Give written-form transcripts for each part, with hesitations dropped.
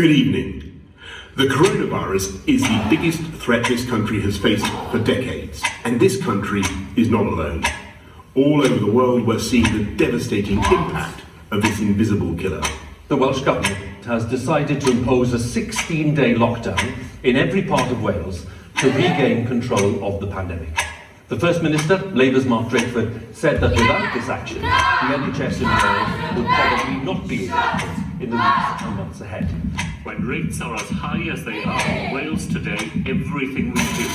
Good evening. The coronavirus is the biggest threat this country has faced for decades, and this country is not alone. All over the world we're seeing the devastating impact of this invisible killer. The Welsh Government has decided to impose a 16-day lockdown in every part of Wales to regain control of the pandemic. The First Minister, Labour's Mark Drakeford, said that without this action, the NHS in Wales would probably not be effective in the weeks and months ahead. When rates are as high as they are in Wales today, everything we do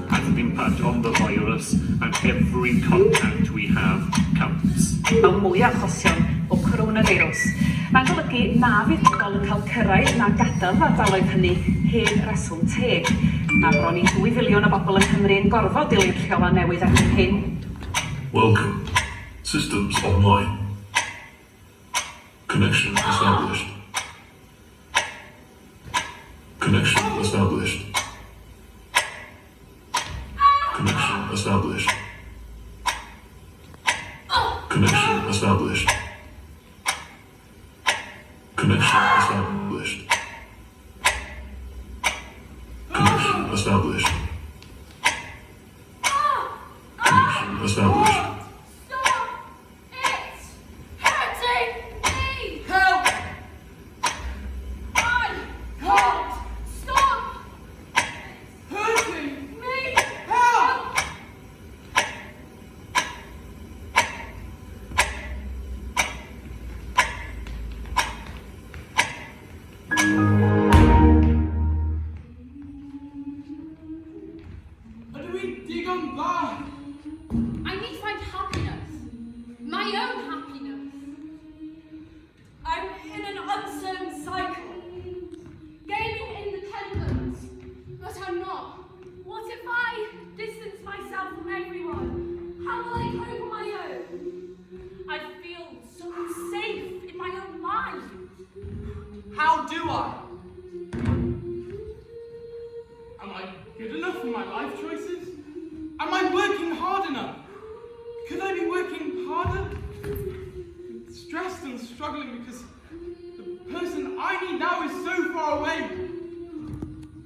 has an impact on the virus, and every contact we have counts. Mewn mwy o achosion o coronavirus. Mae'n golygu na fydd pobl yn cael cyrraedd na gadael ardaloedd hynny heb reswm teg. Mae bron i 2 filiwn o bobl yn Cymru yn gorfod dilyn rheola newydd erbyn hyn. Welcome. Systems online. Connection established. Connection established. Connection established. Connection established. Connection established. Connection established. Connection established. I need to find happiness, my own happiness. I'm in an uncertain cycle, gaining independence, but I'm not. What if I distance myself from everyone? How will I cope on my own? I feel so unsafe in my own mind. How do I? Am I good enough for my life choices? Am I working hard enough? Could I be working harder? Stressed and struggling because the person I need now is so far away.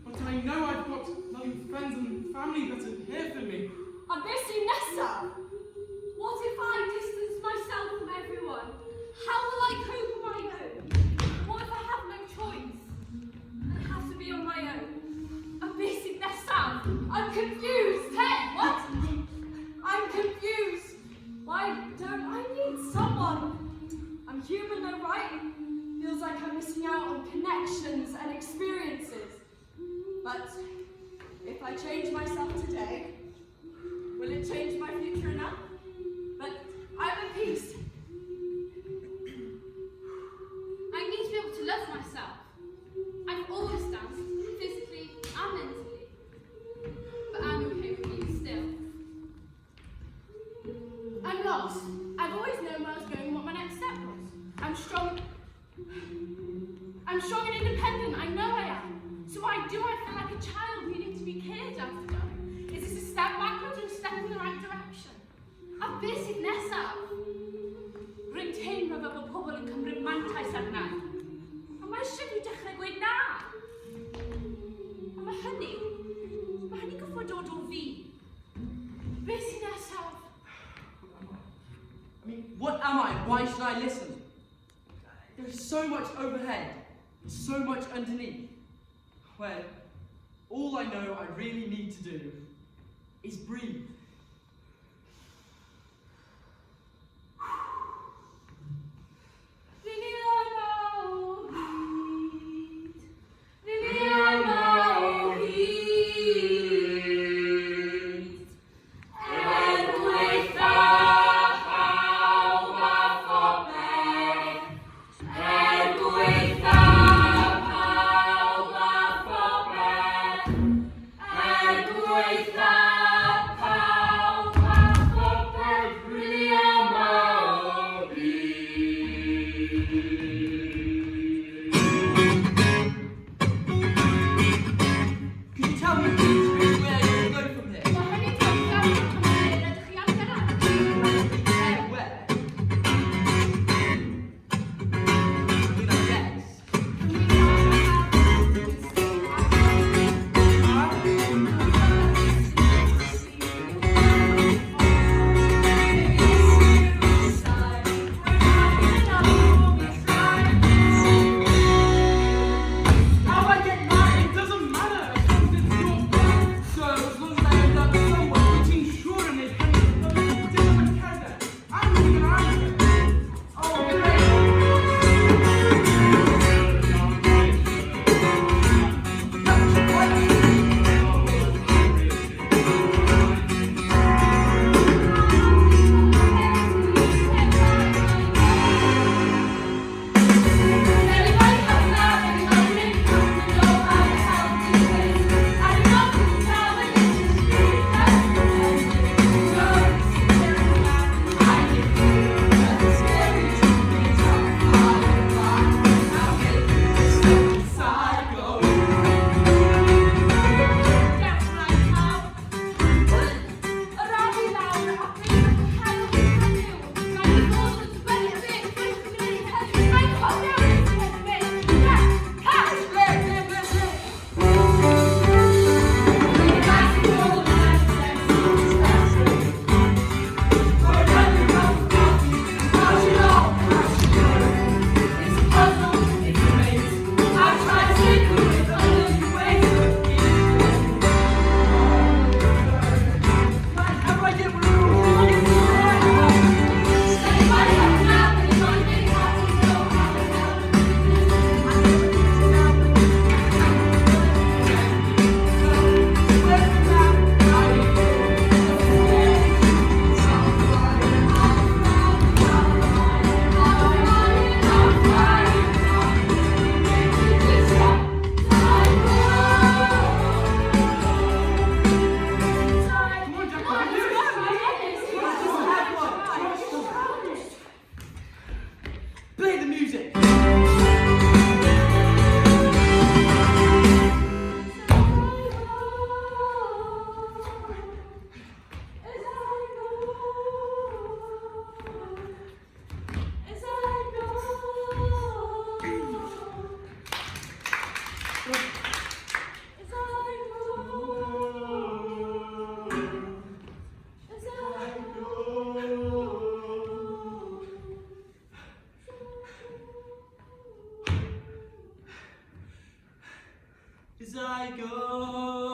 But I know I've got loving friends and family that are here for me. I'm missing nesaf. What if I distance myself from everyone? How will I cope on my own? What if I have no choice? I have to be on my own. I'm missing nesaf. I'm confused. Hey, what? I'm confused. Why don't I need someone? I'm human though, right? Feels like I'm missing out on connections and experiences. But if I change myself today, will it change my future enough? But I'm at peace. I need to be able to love myself. I've always done, physically and mentally. But I'm okay with being still. I'm lost. I've always known where I was going and what my next step was. I'm strong and independent. I know I am. So why do I feel like a child needing to be cared after? Is this a step backwards or a step in the right direction? A basic nesaf. Rwy'n teimlo fel bod pobl yn cymryd mantais arna. A mae eisiau fi dechrau gweud na. A mae hynny goffo dod o fi. Beth sy'n nesaf? I mean, what am I? Why should I listen? There is so much overhead, so much underneath, when all I know I really need to do is breathe. Pawb. Play the music! As I go.